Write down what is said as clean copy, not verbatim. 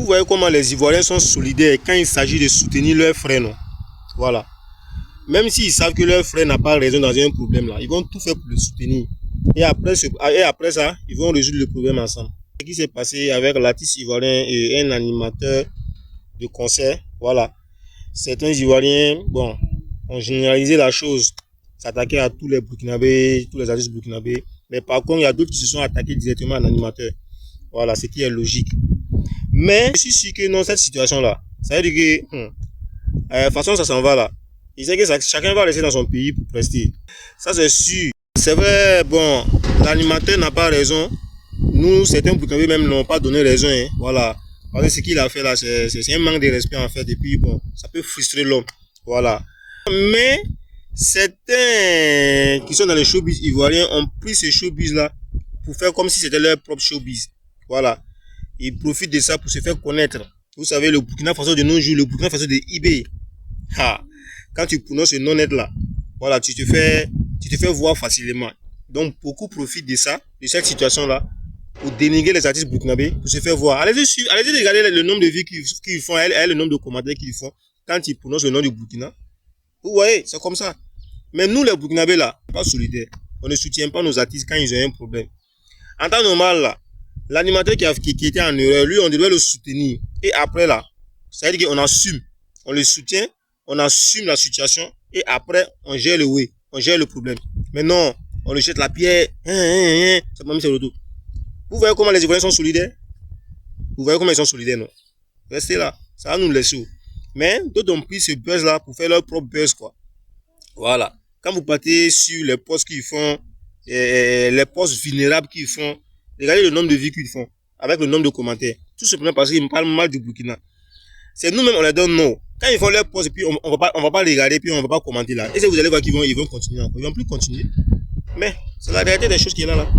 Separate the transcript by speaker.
Speaker 1: Vous voyez comment les Ivoiriens sont solidaires quand il s'agit de soutenir leurs frères, non? Voilà. Même s'ils savent que leur frère n'a pas raison dans un problème là, ils vont tout faire pour le soutenir. Et après ça, ils vont résoudre le problème ensemble. Ce qui s'est passé avec l'artiste ivoirien et un animateur de concert, voilà. Certains Ivoiriens, bon, ont généralisé la chose, s'attaquaient à tous les Burkinabés, tous les artistes burkinabés. Mais par contre, il y a d'autres qui se sont attaqués directement à l'animateur. Voilà, ce qui est logique. Mais je suis sûr que dans cette situation-là, ça veut dire que, de toute façon, ça s'en va là. Il sait que chacun va rester dans son pays pour prester. Ça, c'est sûr. C'est vrai, bon, l'animateur n'a pas raison. Nous, certains Burkinabés même n'ont pas donné raison. Hein. Voilà. Parce que ce qu'il a fait là, c'est un manque de respect en fait. Et puis, bon, ça peut frustrer l'homme. Voilà. Mais, certains qui sont dans les showbiz ivoiriens ont pris ce showbiz là pour faire comme si c'était leur propre showbiz. Voilà. Ils profitent de ça pour se faire connaître. Vous savez, le Burkina Faso de nos jours, le Burkina Faso de eBay. Ha. Quand tu prononces ce non-net là, voilà, tu te fais voir facilement. Donc, beaucoup profitent de ça, de cette situation là, pour dénigrer les artistes burkinabés, pour se faire voir. Allez-y regarder le nombre de vues qu'ils font, le nombre de commentaires qu'ils font quand ils prononcent le nom du Burkina. Vous voyez, c'est comme ça. Mais nous, les Burkinabés là, pas solidaires. On ne soutient pas nos artistes quand ils ont un problème. En temps normal là, l'animateur qui était en erreur, lui, on devait le soutenir. Et après là, ça veut dire qu'on assume, on le soutient, on assume la situation et après, on gère le way, on gère le problème. Mais non, on le jette la pierre, c'est pas mis sur le dos. Vous voyez comment les Ivoiriens sont solidaires? Vous voyez comment ils sont solidaires, non? Restez là, ça va nous laisser. Mais d'autres ont pris ce buzz là pour faire leur propre buzz, quoi. Voilà. Quand vous partez sur les posts qu'ils font, les posts vulnérables qu'ils font, regardez le nombre de vues qu'ils font, avec le nombre de commentaires. Tout simplement parce qu'ils me parlent mal du Burkina. C'est nous-mêmes, on les donne non. Quand ils font leur post, et puis on va pas les regarder, puis on va pas commenter là. Et si vous allez voir qu'ils vont continuer encore. Ils vont plus continuer. Mais c'est la réalité des choses qui est là.